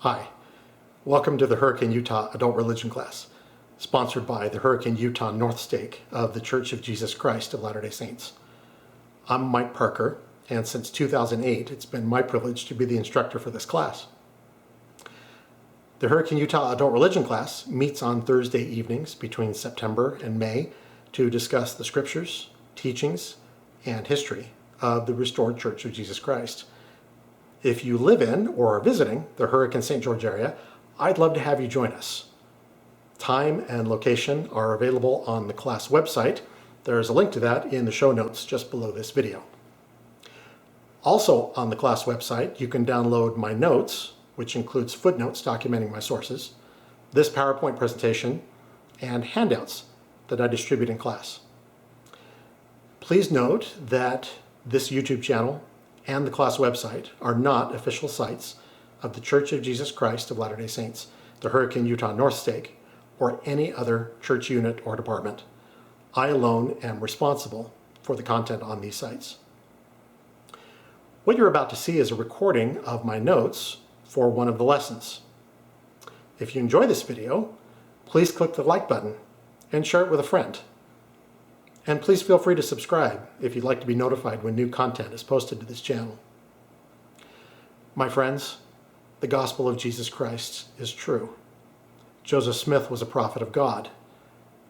Hi, welcome to the Hurricane Utah Adult Religion class, sponsored by the Hurricane Utah North Stake of the Church of Jesus Christ of Latter-day Saints. I'm Mike Parker, and since 2008, it's been my privilege to be the instructor for this class. The Hurricane Utah Adult Religion class meets on Thursday evenings between September and May to discuss the scriptures, teachings, and history of the restored Church of Jesus Christ. If you live in or are visiting the Hurricane St. George area, I'd love to have you join us. Time and location are available on the class website. There's a link to that in the show notes just below this video. Also on the class website, you can download my notes, which includes footnotes documenting my sources, this PowerPoint presentation, and handouts that I distribute in class. Please note that this YouTube channel and the class website are not official sites of the Church of Jesus Christ of Latter-day Saints, the Hurricane Utah North Stake, or any other church unit or department. I alone am responsible for the content on these sites. What you're about to see is a recording of my notes for one of the lessons. If you enjoy this video, please click the like button and share it with a friend. And please feel free to subscribe if you'd like to be notified when new content is posted to this channel. My friends, the gospel of Jesus Christ is true. Joseph Smith was a prophet of God,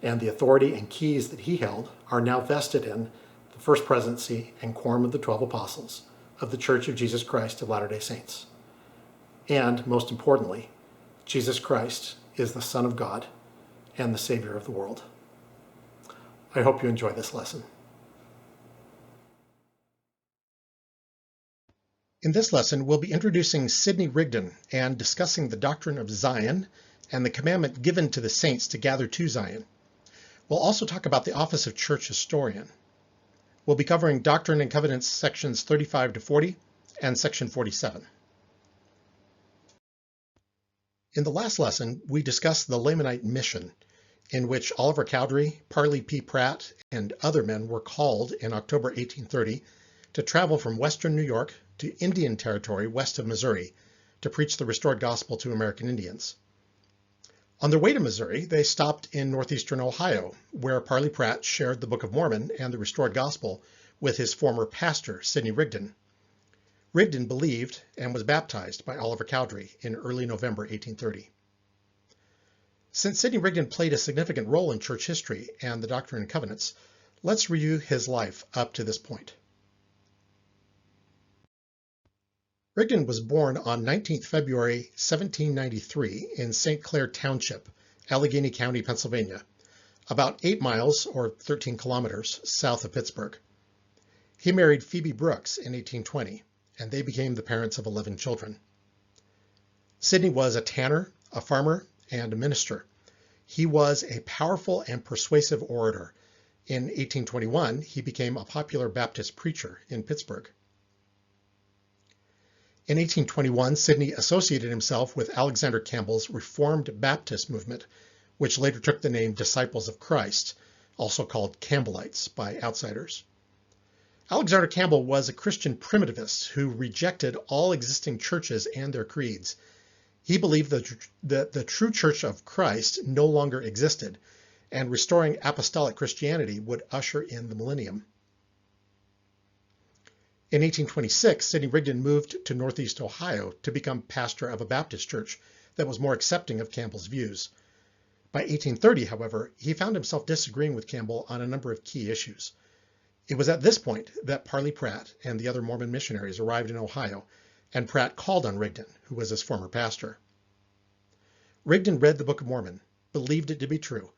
and the authority and keys that he held are now vested in the First Presidency and Quorum of the 12 Apostles of the Church of Jesus Christ of Latter-day Saints. And most importantly, Jesus Christ is the Son of God and the Savior of the world. I hope you enjoy this lesson. In this lesson, we'll be introducing Sidney Rigdon and discussing the doctrine of Zion and the commandment given to the saints to gather to Zion. We'll also talk about the office of church historian. We'll be covering Doctrine and Covenants sections 35 to 40 and section 47. In the last lesson, we discussed the Lamanite mission, in which Oliver Cowdery, Parley P. Pratt, and other men were called in October 1830 to travel from western New York to Indian Territory west of Missouri to preach the restored gospel to American Indians. On their way to Missouri, they stopped in northeastern Ohio, where Parley Pratt shared the Book of Mormon and the restored gospel with his former pastor, Sidney Rigdon. Rigdon believed and was baptized by Oliver Cowdery in early November 1830. Since Sidney Rigdon played a significant role in church history and the Doctrine and Covenants, let's review his life up to this point. Rigdon was born on 19th February 1793 in St. Clair Township, Allegheny County, Pennsylvania, about 8 miles or 13 kilometers south of Pittsburgh. He married Phoebe Brooks in 1820, and they became the parents of 11 children. Sidney was a tanner, a farmer, and a minister. He was a powerful and persuasive orator. In 1821, he became a popular Baptist preacher in Pittsburgh. In 1821, Sidney associated himself with Alexander Campbell's Reformed Baptist movement, which later took the name Disciples of Christ, also called Campbellites by outsiders. Alexander Campbell was a Christian primitivist who rejected all existing churches and their creeds. He believed that the true Church of Christ no longer existed, and restoring apostolic Christianity would usher in the millennium. In 1826, Sidney Rigdon moved to Northeast Ohio to become pastor of a Baptist church that was more accepting of Campbell's views. By 1830, however, he found himself disagreeing with Campbell on a number of key issues. It was at this point that Parley Pratt and the other Mormon missionaries arrived in Ohio, and Pratt called on Rigdon, who was his former pastor. Rigdon read the Book of Mormon, believed it to be true,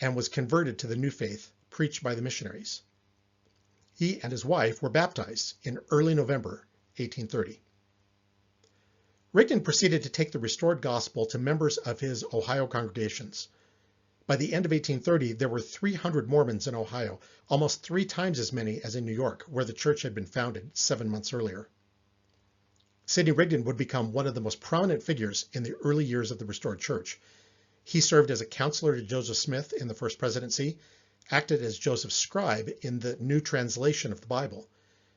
and was converted to the new faith preached by the missionaries. He and his wife were baptized in early November 1830. Rigdon proceeded to take the restored gospel to members of his Ohio congregations. By the end of 1830, there were 300 Mormons in Ohio, almost 3 times as many as in New York, where the church had been founded 7 months earlier. Sidney Rigdon would become one of the most prominent figures in the early years of the restored church. He served as a counselor to Joseph Smith in the First Presidency, acted as Joseph's scribe in the new translation of the Bible,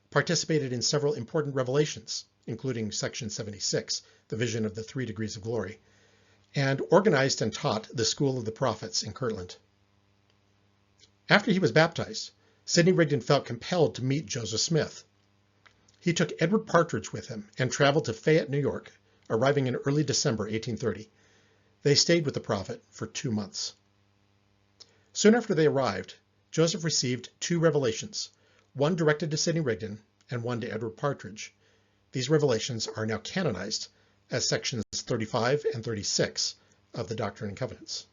participated in several important revelations, including Section 76, the vision of the 3 degrees of glory, and organized and taught the School of the Prophets in Kirtland. After he was baptized, Sidney Rigdon felt compelled to meet Joseph Smith. He took Edward Partridge with him and traveled to Fayette, New York, arriving in early December 1830. They stayed with the prophet for 2 months. Soon after they arrived, Joseph received 2 revelations, one directed to Sidney Rigdon and one to Edward Partridge. These revelations are now canonized as sections 35 and 36 of the Doctrine and Covenants.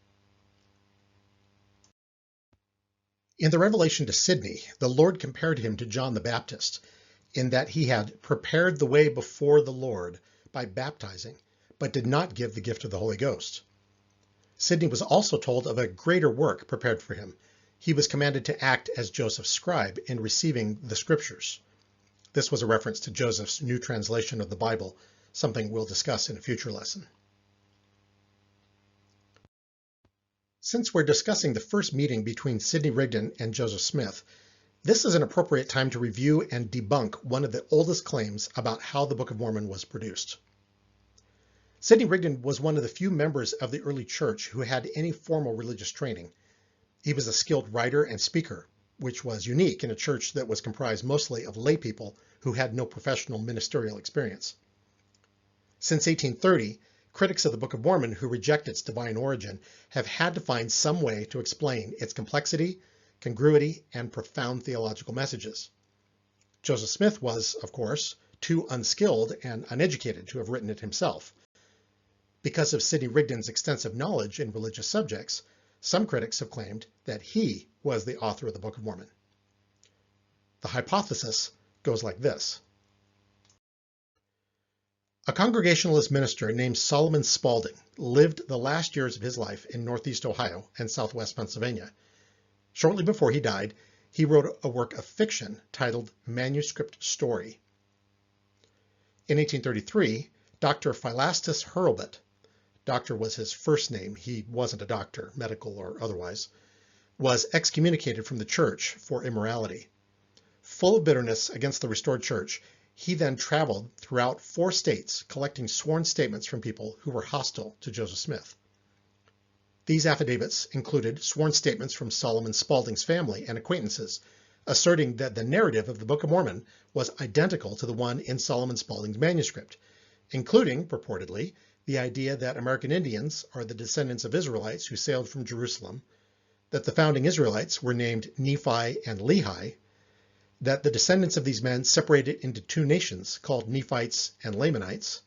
In the revelation to Sidney, the Lord compared him to John the Baptist, in that he had prepared the way before the Lord by baptizing, but did not give the gift of the Holy Ghost. Sidney was also told of a greater work prepared for him. He was commanded to act as Joseph's scribe in receiving the scriptures. This was a reference to Joseph's new translation of the Bible, something we'll discuss in a future lesson. Since we're discussing the first meeting between Sidney Rigdon and Joseph Smith, this is an appropriate time to review and debunk one of the oldest claims about how the Book of Mormon was produced. Sidney Rigdon was one of the few members of the early church who had any formal religious training. He was a skilled writer and speaker, which was unique in a church that was comprised mostly of lay people who had no professional ministerial experience. Since 1830, critics of the Book of Mormon who reject its divine origin have had to find some way to explain its complexity, congruity, and profound theological messages. Joseph Smith was, of course, too unskilled and uneducated to have written it himself. Because of Sidney Rigdon's extensive knowledge in religious subjects, some critics have claimed that he was the author of the Book of Mormon. The hypothesis goes like this. A Congregationalist minister named Solomon Spaulding lived the last years of his life in Northeast Ohio and Southwest Pennsylvania. Shortly before he died, he wrote a work of fiction titled Manuscript Story. In 1833, Dr. Philastus Hurlbut, doctor was his first name, he wasn't a doctor, medical or otherwise, was excommunicated from the church for immorality. Full of bitterness against the restored church, he then traveled throughout 4 states collecting sworn statements from people who were hostile to Joseph Smith. These affidavits included sworn statements from Solomon Spaulding's family and acquaintances, asserting that the narrative of the Book of Mormon was identical to the one in Solomon Spaulding's manuscript, including, purportedly, the idea that American Indians are the descendants of Israelites who sailed from Jerusalem, that the founding Israelites were named Nephi and Lehi, that the descendants of these men separated into 2 nations called Nephites and Lamanites,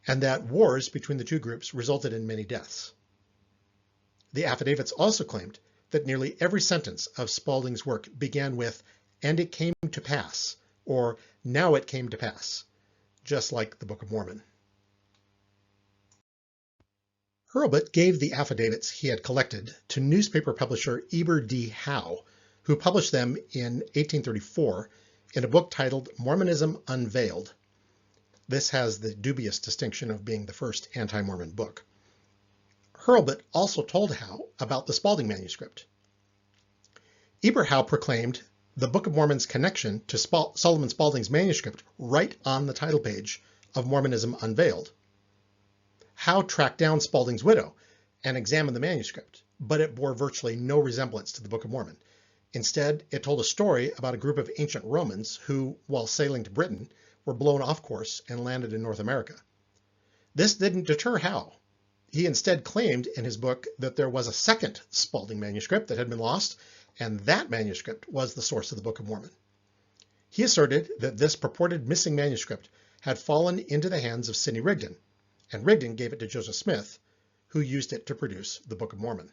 and that wars between the 2 groups resulted in many deaths. The affidavits also claimed that nearly every sentence of Spaulding's work began with, "and it came to pass," or "now it came to pass," just like the Book of Mormon. Hurlbut gave the affidavits he had collected to newspaper publisher Eber D. Howe, who published them in 1834 in a book titled Mormonism Unveiled. This has the dubious distinction of being the first anti-Mormon book. Hurlbut also told Howe about the Spaulding manuscript. Eber Howe proclaimed the Book of Mormon's connection to Solomon Spaulding's manuscript right on the title page of Mormonism Unveiled. Howe tracked down Spaulding's widow and examined the manuscript, but it bore virtually no resemblance to the Book of Mormon. Instead, it told a story about a group of ancient Romans who, while sailing to Britain, were blown off course and landed in North America. This didn't deter Howe. He instead claimed in his book that there was a second Spaulding manuscript that had been lost, and that manuscript was the source of the Book of Mormon. He asserted that this purported missing manuscript had fallen into the hands of Sidney Rigdon, and Rigdon gave it to Joseph Smith, who used it to produce the Book of Mormon.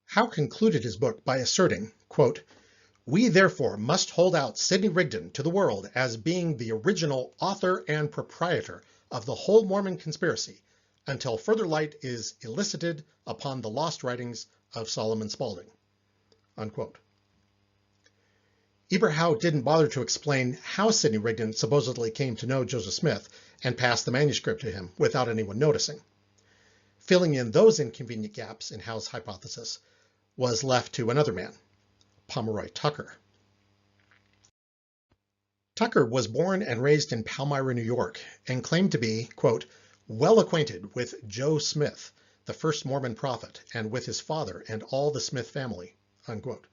Howe concluded his book by asserting, quote, "We therefore must hold out Sidney Rigdon to the world as being the original author and proprietor of the whole Mormon conspiracy until further light is elicited upon the lost writings of Solomon Spaulding." Unquote. Eber Howe didn't bother to explain how Sidney Rigdon supposedly came to know Joseph Smith and passed the manuscript to him without anyone noticing. Filling in those inconvenient gaps in Howe's hypothesis was left to another man, Pomeroy Tucker. Tucker was born and raised in Palmyra, New York, and claimed to be, quote, well acquainted with Joe Smith, the first Mormon prophet, and with his father and all the Smith family, unquote.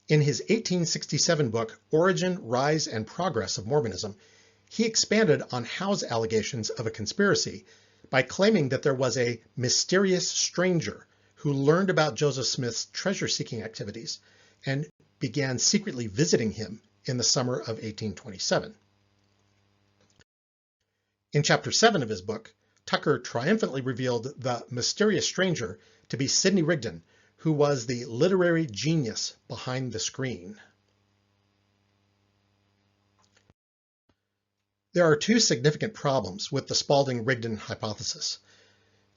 In his 1867 book, Origin, Rise, and Progress of Mormonism, he expanded on Howe's allegations of a conspiracy by claiming that there was a mysterious stranger who learned about Joseph Smith's treasure-seeking activities and began secretly visiting him in the summer of 1827. In Chapter 7 of his book, Tucker triumphantly revealed the mysterious stranger to be Sidney Rigdon, who was the literary genius behind the screen. There are two significant problems with the Spalding-Rigdon hypothesis.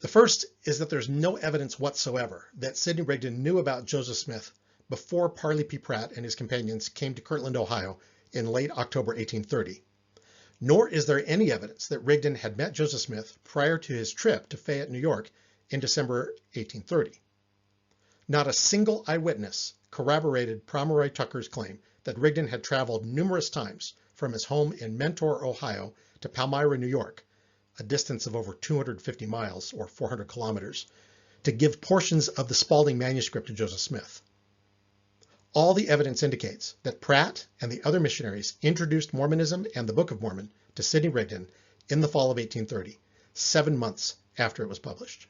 The first is that there's no evidence whatsoever that Sidney Rigdon knew about Joseph Smith before Parley P. Pratt and his companions came to Kirtland, Ohio in late October 1830. Nor is there any evidence that Rigdon had met Joseph Smith prior to his trip to Fayette, New York in December 1830. Not a single eyewitness corroborated Pomeroy Tucker's claim that Rigdon had traveled numerous times from his home in Mentor, Ohio to Palmyra, New York, a distance of over 250 miles or 400 kilometers, to give portions of the Spalding manuscript to Joseph Smith. All the evidence indicates that Pratt and the other missionaries introduced Mormonism and the Book of Mormon to Sidney Rigdon in the fall of 1830, 7 months after it was published.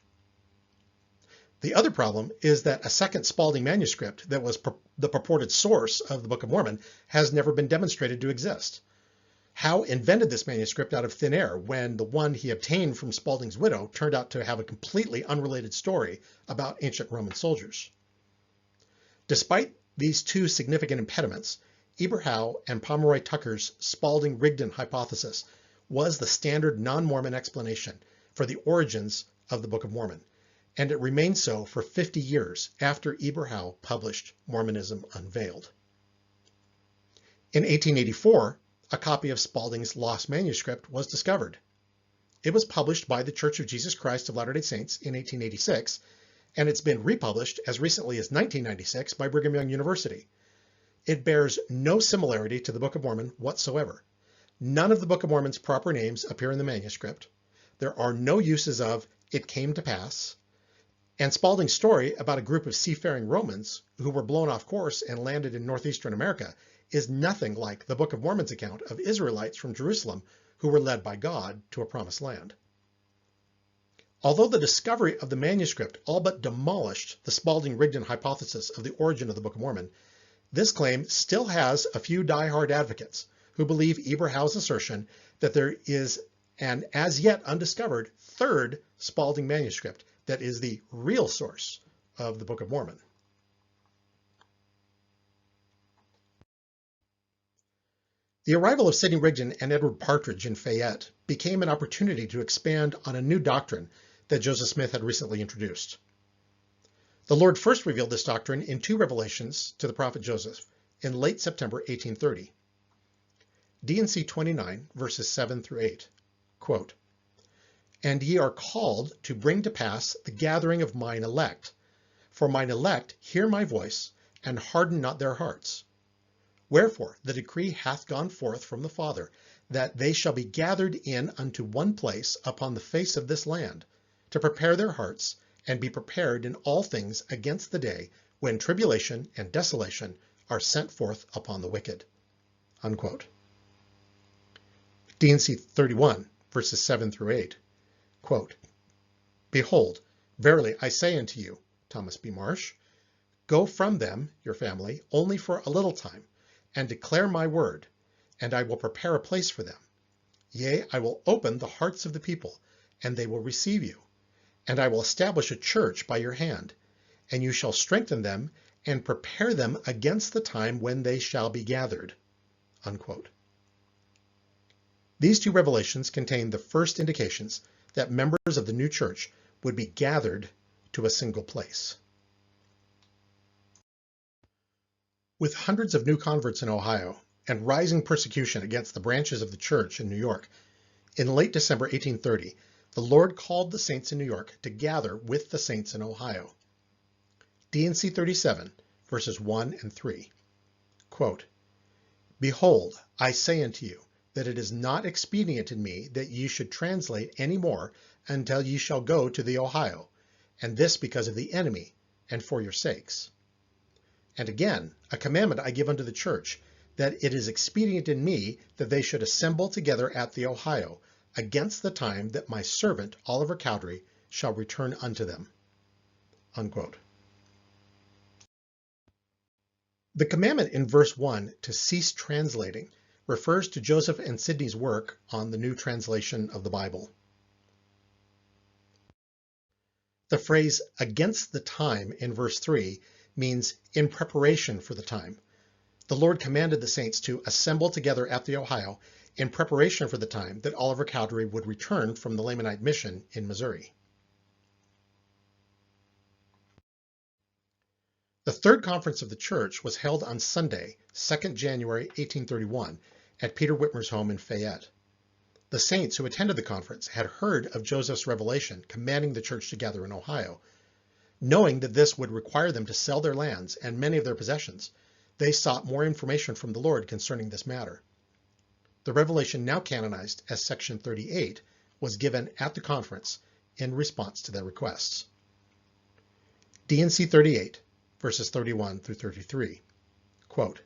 The other problem is that a second Spalding manuscript that was the purported source of the Book of Mormon has never been demonstrated to exist. Howe invented this manuscript out of thin air when the one he obtained from Spalding's widow turned out to have a completely unrelated story about ancient Roman soldiers. Despite these two significant impediments, Eber Howe and Pomeroy Tucker's Spalding-Rigdon hypothesis was the standard non-Mormon explanation for the origins of the Book of Mormon, and it remained so for 50 years after Eber Howe published Mormonism Unveiled. In 1884, a copy of Spalding's lost manuscript was discovered. It was published by the Church of Jesus Christ of Latter-day Saints in 1886, and it's been republished as recently as 1996 by Brigham Young University. It bears no similarity to the Book of Mormon whatsoever. None of the Book of Mormon's proper names appear in the manuscript. There are no uses of "it came to pass," and Spalding's story about a group of seafaring Romans who were blown off course and landed in northeastern America is nothing like the Book of Mormon's account of Israelites from Jerusalem who were led by God to a promised land. Although the discovery of the manuscript all but demolished the Spalding-Rigdon hypothesis of the origin of the Book of Mormon, this claim still has a few die-hard advocates who believe Eber Howe's assertion that there is an as yet undiscovered third Spalding manuscript that is the real source of the Book of Mormon. The arrival of Sidney Rigdon and Edward Partridge in Fayette became an opportunity to expand on a new doctrine that Joseph Smith had recently introduced. The Lord first revealed this doctrine in two revelations to the prophet Joseph in late September 1830. D&C 29, verses 7 through 8, quote, "And ye are called to bring to pass the gathering of mine elect. For mine elect hear my voice, and harden not their hearts. Wherefore the decree hath gone forth from the Father, that they shall be gathered in unto one place upon the face of this land, to prepare their hearts, and be prepared in all things against the day when tribulation and desolation are sent forth upon the wicked." Unquote. D&C 31, verses 7 through 8, quote, "Behold, verily I say unto you, Thomas B. Marsh, go from them, your family, only for a little time, and declare my word, and I will prepare a place for them. Yea, I will open the hearts of the people, and they will receive you. And I will establish a church by your hand, and you shall strengthen them and prepare them against the time when they shall be gathered." Unquote. These two revelations contain the first indications that members of the new church would be gathered to a single place. With hundreds of new converts in Ohio and rising persecution against the branches of the church in New York, in late December 1830, the Lord called the saints in New York to gather with the saints in Ohio. D&C 37, verses 1 and 3, quote, Behold, I say unto you, that it is not expedient in me that ye should translate any more until ye shall go to the Ohio, and this because of the enemy, and for your sakes. And again, a commandment I give unto the church, that it is expedient in me that they should assemble together at the Ohio, against the time that my servant Oliver Cowdery shall return unto them. Unquote. The commandment in verse 1 to cease translating refers to Joseph and Sidney's work on the new translation of the Bible. The phrase against the time in verse 3 means in preparation for the time. The Lord commanded the saints to assemble together at the Ohio in preparation for the time that Oliver Cowdery would return from the Lamanite mission in Missouri. The Third Conference of the Church was held on Sunday, 2nd January 1831, at Peter Whitmer's home in Fayette. The saints who attended the conference had heard of Joseph's revelation commanding the church to gather in Ohio. Knowing that this would require them to sell their lands and many of their possessions, they sought more information from the Lord concerning this matter. The revelation now canonized as Section 38 was given at the conference in response to their requests. D&C 38, verses 31 through 33, quote,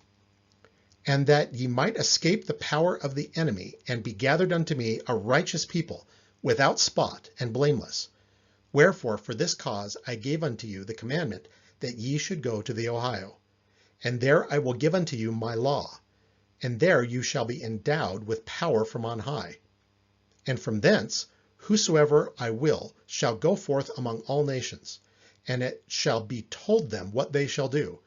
"And that ye might escape the power of the enemy, and be gathered unto me a righteous people, without spot and blameless. Wherefore for this cause I gave unto you the commandment that ye should go to the Ohio. And there I will give unto you my law, and there you shall be endowed with power from on high. And from thence whosoever I will shall go forth among all nations, and it shall be told them what they shall do.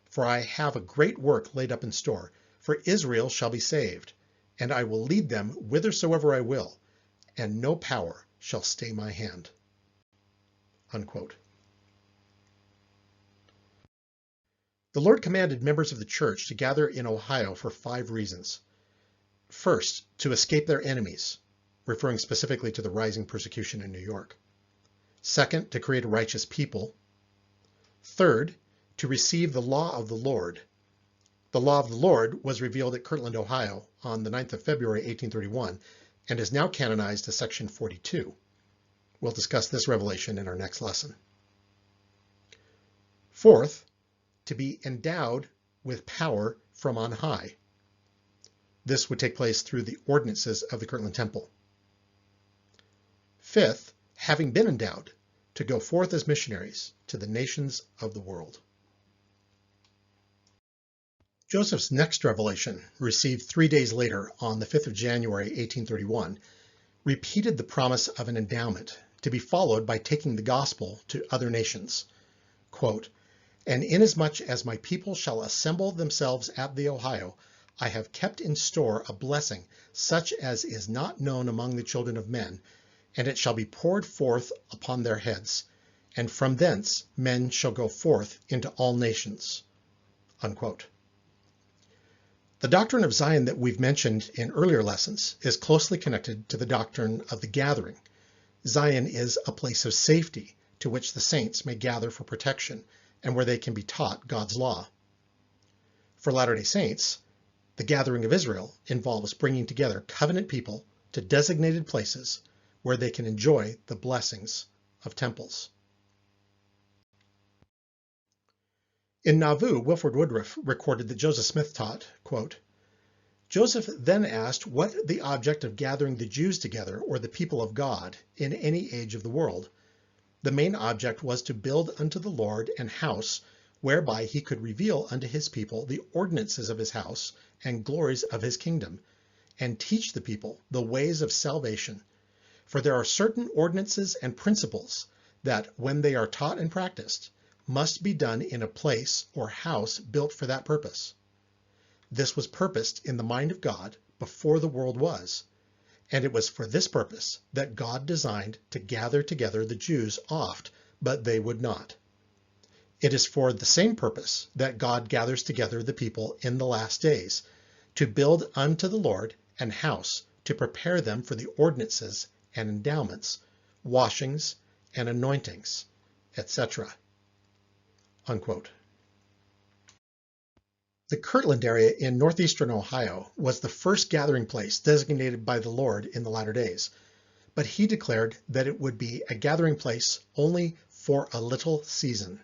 For I have a great work laid up in store, for Israel shall be saved, and I will lead them whithersoever I will, and no power shall stay my hand." Unquote. The Lord commanded members of the church to gather in Ohio for 5 reasons. First, to escape their enemies, referring specifically to the rising persecution in New York. Second, to create a righteous people. Third, to receive the law of the Lord. The law of the Lord was revealed at Kirtland, Ohio on the 9th of February, 1831, and is now canonized as Section 42. We'll discuss this revelation in our next lesson. Fourth, to be endowed with power from on high. This would take place through the ordinances of the Kirtland Temple. Fifth, having been endowed, to go forth as missionaries to the nations of the world. Joseph's next revelation, received 3 days later on the 5th of January, 1831, repeated the promise of an endowment to be followed by taking the gospel to other nations. Quote, "And inasmuch as my people shall assemble themselves at the Ohio, I have kept in store a blessing such as is not known among the children of men, and it shall be poured forth upon their heads, and from thence men shall go forth into all nations." Unquote. The doctrine of Zion that we've mentioned in earlier lessons is closely connected to the doctrine of the gathering. Zion is a place of safety to which the saints may gather for protection and where they can be taught God's law. For Latter-day Saints, the gathering of Israel involves bringing together covenant people to designated places where they can enjoy the blessings of temples. In Nauvoo, Wilford Woodruff recorded that Joseph Smith taught, quote, "Joseph then asked what the object of gathering the Jews together or the people of God in any age of the world. The main object was to build unto the Lord an house whereby he could reveal unto his people the ordinances of his house and glories of his kingdom, and teach the people the ways of salvation. For there are certain ordinances and principles that, when they are taught and practiced, must be done in a place or house built for that purpose. This was purposed in the mind of God before the world was, and it was for this purpose that God designed to gather together the Jews oft, but they would not. It is for the same purpose that God gathers together the people in the last days, to build unto the Lord an house, to prepare them for the ordinances and endowments, washings and anointings, etc." Unquote. The Kirtland area in northeastern Ohio was the first gathering place designated by the Lord in the latter days, but he declared that it would be a gathering place only for a little season.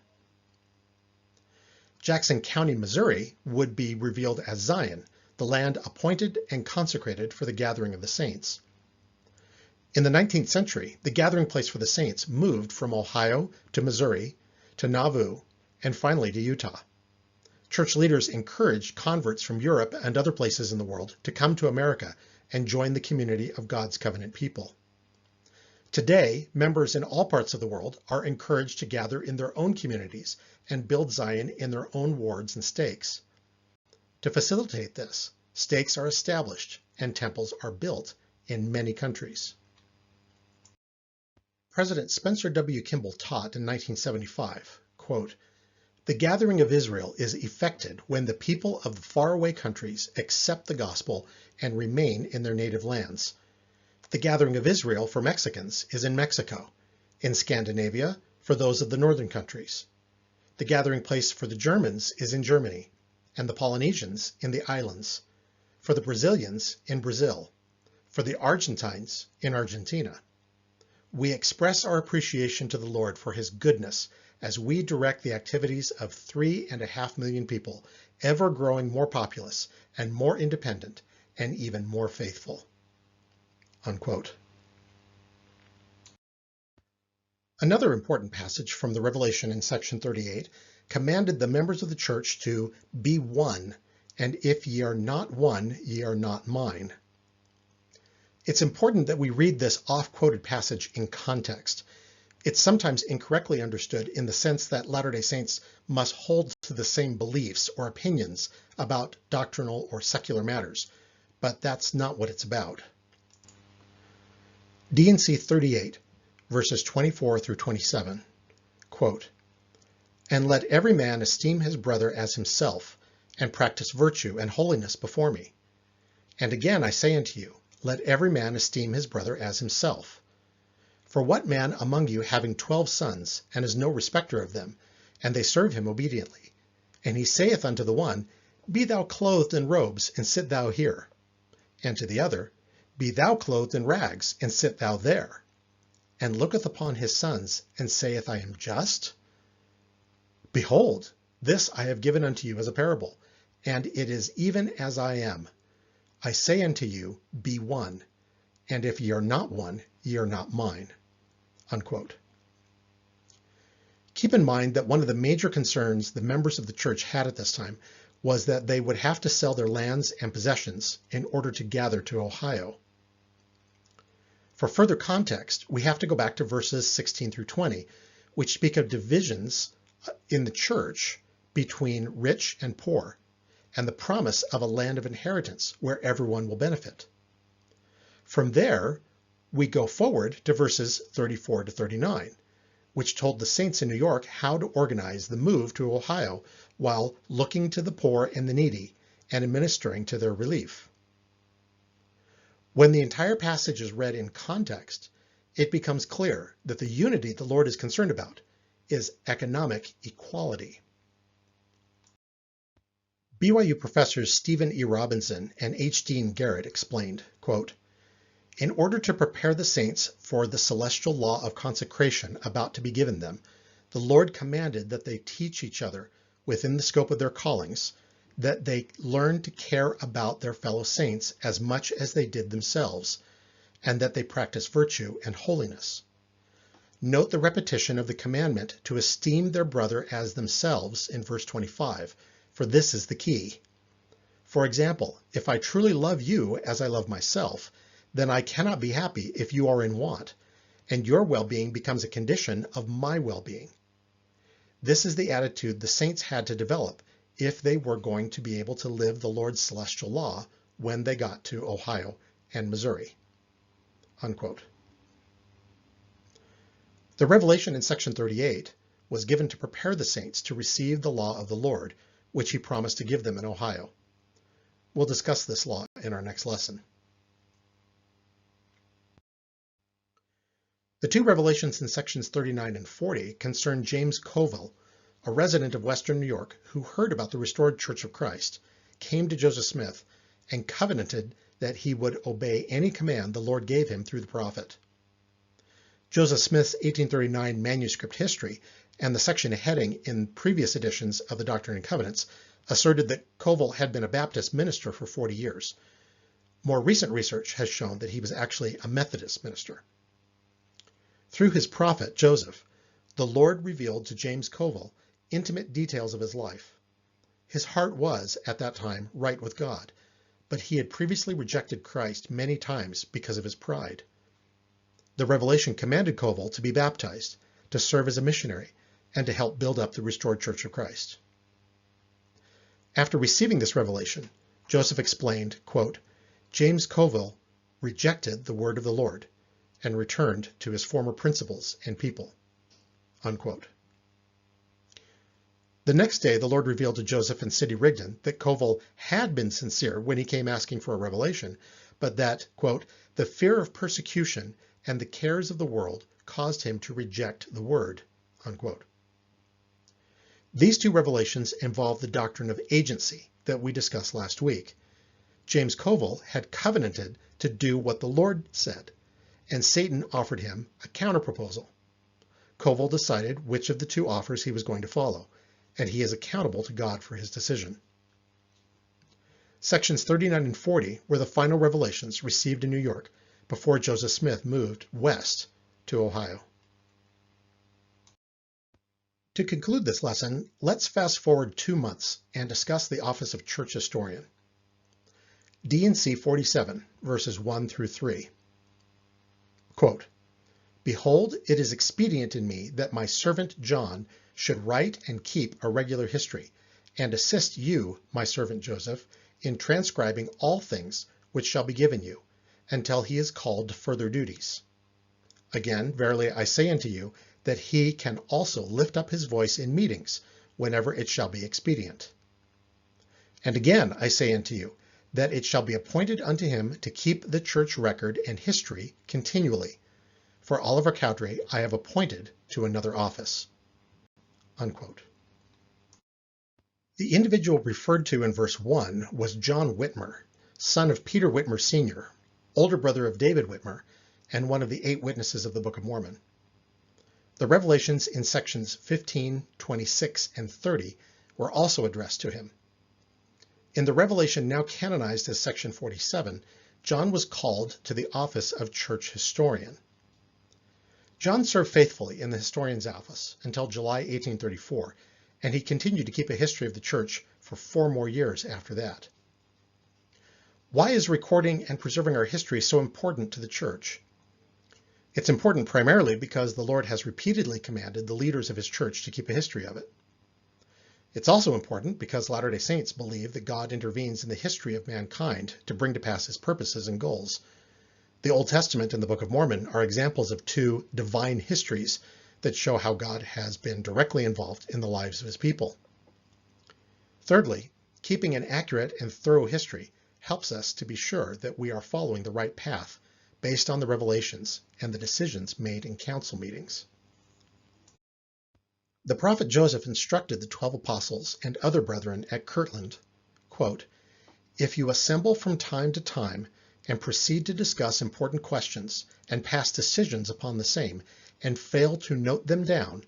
Jackson County, Missouri would be revealed as Zion, the land appointed and consecrated for the gathering of the saints. In the 19th century, the gathering place for the saints moved from Ohio to Missouri to Nauvoo and finally to Utah. Church leaders encouraged converts from Europe and other places in the world to come to America and join the community of God's covenant people. Today, members in all parts of the world are encouraged to gather in their own communities and build Zion in their own wards and stakes. To facilitate this, stakes are established and temples are built in many countries. President Spencer W. Kimball taught in 1975, quote, "The gathering of Israel is effected when the people of the faraway countries accept the gospel and remain in their native lands. The gathering of Israel for Mexicans is in Mexico, in Scandinavia for those of the northern countries. The gathering place for the Germans is in Germany, and the Polynesians in the islands, for the Brazilians in Brazil, for the Argentines in Argentina. We express our appreciation to the Lord for his goodness as we direct the activities of 3.5 million people, ever growing more populous and more independent and even more faithful." Unquote. Another important passage from the Revelation in section 38 commanded the members of the church to be one, and if ye are not one, ye are not mine. It's important that we read this oft-quoted passage in context. It's sometimes incorrectly understood in the sense that Latter-day Saints must hold to the same beliefs or opinions about doctrinal or secular matters, but that's not what it's about. D&C 38, verses 24 through 27, quote, "And let every man esteem his brother as himself, and practice virtue and holiness before me. And again I say unto you, let every man esteem his brother as himself. For what man among you having 12 sons, and is no respecter of them, and they serve him obediently, and he saith unto the one, Be thou clothed in robes, and sit thou here, and to the other, Be thou clothed in rags, and sit thou there, and looketh upon his sons, and saith, I am just? Behold, this I have given unto you as a parable, and it is even as I am. I say unto you, be one, and if ye are not one, ye are not mine." Unquote. Keep in mind that one of the major concerns the members of the church had at this time was that they would have to sell their lands and possessions in order to gather to Ohio. For further context, we have to go back to verses 16 through 20, which speak of divisions in the church between rich and poor, and the promise of a land of inheritance where everyone will benefit. From there, we go forward to verses 34 to 39, which told the saints in New York how to organize the move to Ohio while looking to the poor and the needy and administering to their relief. When the entire passage is read in context, it becomes clear that the unity the Lord is concerned about is economic equality. BYU professors Stephen E. Robinson and H. Dean Garrett explained, quote, "In order to prepare the saints for the celestial law of consecration about to be given them, the Lord commanded that they teach each other within the scope of their callings, that they learn to care about their fellow saints as much as they did themselves, and that they practice virtue and holiness. Note the repetition of the commandment to esteem their brother as themselves in verse 25, for this is the key. For example, if I truly love you as I love myself, then I cannot be happy if you are in want, and your well-being becomes a condition of my well-being. This is the attitude the saints had to develop if they were going to be able to live the Lord's celestial law when they got to Ohio and Missouri." Unquote. The revelation in section 38 was given to prepare the saints to receive the law of the Lord, which he promised to give them in Ohio. We'll discuss this law in our next lesson. The two revelations in sections 39 and 40 concern James Coville, a resident of Western New York who heard about the restored Church of Christ, came to Joseph Smith and covenanted that he would obey any command the Lord gave him through the prophet. Joseph Smith's 1839 manuscript history and the section heading in previous editions of the Doctrine and Covenants asserted that Covell had been a Baptist minister for 40 years. More recent research has shown that he was actually a Methodist minister. Through his prophet, Joseph, the Lord revealed to James Covell intimate details of his life. His heart was, at that time, right with God, but he had previously rejected Christ many times because of his pride. The revelation commanded Covell to be baptized, to serve as a missionary, and to help build up the restored Church of Christ. After receiving this revelation, Joseph explained, quote, James Covell rejected the word of the Lord and returned to his former principles and people, unquote. The next day, the Lord revealed to Joseph and Sidney Rigdon that Covell had been sincere when he came asking for a revelation, but that, quote, the fear of persecution and the cares of the world caused him to reject the word, unquote. These two revelations involve the doctrine of agency that we discussed last week. James Covell had covenanted to do what the Lord said, and Satan offered him a counterproposal. Covell decided which of the two offers he was going to follow, and he is accountable to God for his decision. Sections 39 and 40 were the final revelations received in New York before Joseph Smith moved west to Ohio. To conclude this lesson, let's fast forward 2 months and discuss the office of church historian. D&C 47, verses 1 through 3. Quote, Behold, it is expedient in me that my servant John should write and keep a regular history, and assist you, my servant Joseph, in transcribing all things which shall be given you, until he is called to further duties. Again, verily I say unto you, that he can also lift up his voice in meetings, whenever it shall be expedient. And again I say unto you, that it shall be appointed unto him to keep the church record and history continually. For Oliver Cowdery I have appointed to another office. Unquote. The individual referred to in verse 1 was John Whitmer, son of Peter Whitmer Sr., older brother of David Whitmer, and one of the 8 witnesses of the Book of Mormon. The revelations in sections 15, 26, and 30 were also addressed to him. In the revelation now canonized as section 47, John was called to the office of church historian. John served faithfully in the historian's office until July 1834, and he continued to keep a history of the church for 4 more years after that. Why is recording and preserving our history so important to the church? It's important primarily because the Lord has repeatedly commanded the leaders of his church to keep a history of it. It's also important because Latter-day Saints believe that God intervenes in the history of mankind to bring to pass his purposes and goals. The Old Testament and the Book of Mormon are examples of 2 divine histories that show how God has been directly involved in the lives of his people. Thirdly, keeping an accurate and thorough history helps us to be sure that we are following the right path based on the revelations and the decisions made in council meetings. The prophet Joseph instructed the 12 apostles and other brethren at Kirtland, quote, If you assemble from time to time and proceed to discuss important questions and pass decisions upon the same, and fail to note them down,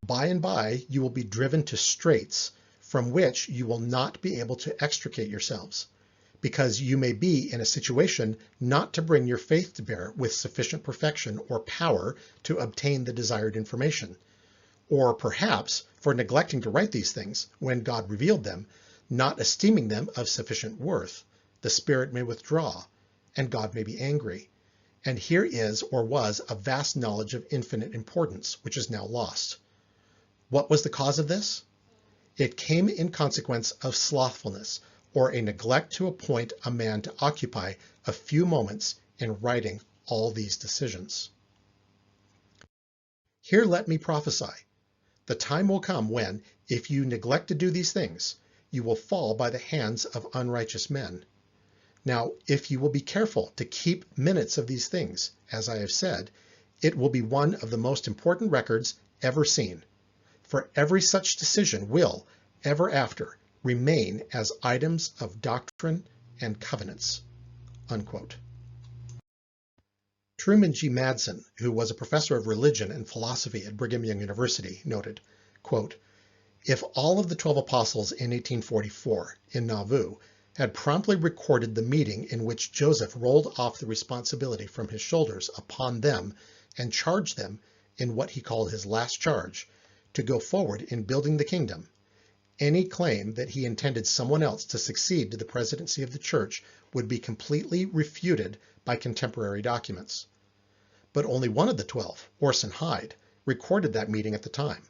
by and by you will be driven to straits from which you will not be able to extricate yourselves, because you may be in a situation not to bring your faith to bear with sufficient perfection or power to obtain the desired information, or perhaps for neglecting to write these things when God revealed them, not esteeming them of sufficient worth, the Spirit may withdraw, and God may be angry. And here is or was a vast knowledge of infinite importance, which is now lost. What was the cause of this? It came in consequence of slothfulness, or a neglect to appoint a man to occupy a few moments in writing all these decisions. Here let me prophesy. The time will come when, if you neglect to do these things, you will fall by the hands of unrighteous men. Now, if you will be careful to keep minutes of these things, as I have said, it will be one of the most important records ever seen. for every such decision will, ever after, remain as items of doctrine and covenants." Unquote. Truman G. Madsen, who was a professor of religion and philosophy at Brigham Young University, noted, quote, "If all of the 12 apostles in 1844 in Nauvoo had promptly recorded the meeting in which Joseph rolled off the responsibility from his shoulders upon them and charged them in what he called his last charge to go forward in building the kingdom, any claim that he intended someone else to succeed to the presidency of the church would be completely refuted by contemporary documents. But only one of the 12, Orson Hyde, recorded that meeting at the time.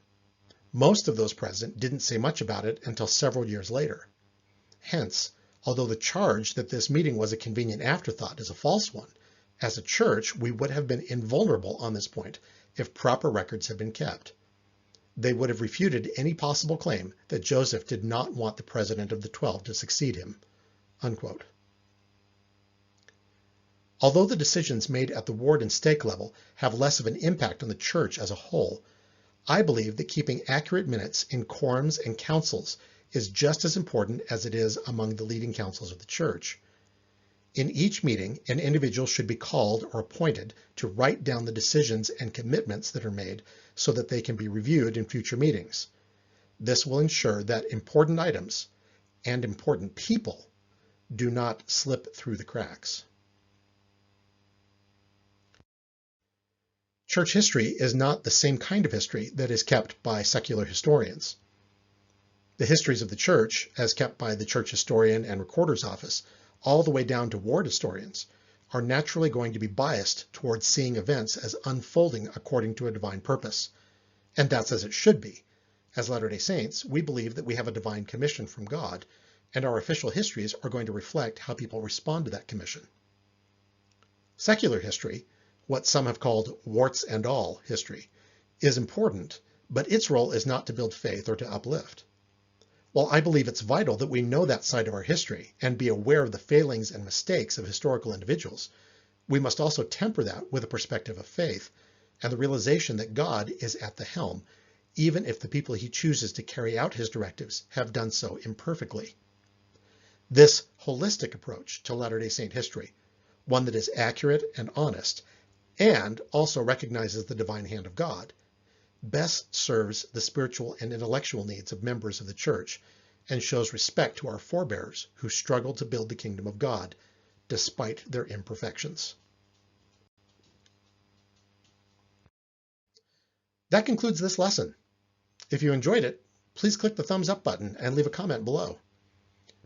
Most of those present didn't say much about it until several years later. Hence, although the charge that this meeting was a convenient afterthought is a false one, as a church we would have been invulnerable on this point if proper records had been kept. They would have refuted any possible claim that Joseph did not want the president of the 12 to succeed him." Unquote. Although the decisions made at the ward and stake level have less of an impact on the church as a whole, I believe that keeping accurate minutes in quorums and councils is just as important as it is among the leading councils of the church. In each meeting, an individual should be called or appointed to write down the decisions and commitments that are made so that they can be reviewed in future meetings. This will ensure that important items and important people do not slip through the cracks. Church history is not the same kind of history that is kept by secular historians. The histories of the church, as kept by the church historian and recorder's office, all the way down to ward historians, are naturally going to be biased towards seeing events as unfolding according to a divine purpose. And that's as it should be. As Latter-day Saints, we believe that we have a divine commission from God, and our official histories are going to reflect how people respond to that commission. Secular history, what some have called warts and all history, is important, but its role is not to build faith or to uplift. While I believe it's vital that we know that side of our history and be aware of the failings and mistakes of historical individuals, we must also temper that with a perspective of faith and the realization that God is at the helm, even if the people he chooses to carry out his directives have done so imperfectly. This holistic approach to Latter-day Saint history, one that is accurate and honest, and also recognizes the divine hand of God, best serves the spiritual and intellectual needs of members of the church and shows respect to our forebears who struggled to build the kingdom of God despite their imperfections. That concludes this lesson. If you enjoyed it, please click the thumbs up button and leave a comment below.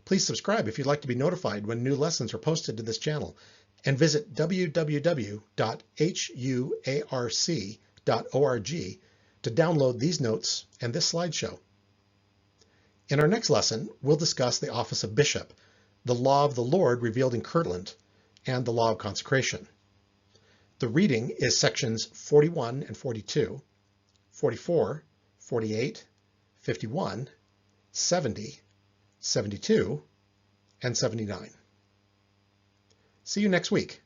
Please subscribe if you'd like to be notified when new lessons are posted to this channel, and visit www.huarc.org to download these notes and this slideshow. In our next lesson, we'll discuss the office of bishop, the law of the Lord revealed in Kirtland, and the law of consecration. The reading is sections 41 and 42, 44, 48, 51, 70, 72, and 79. See you next week.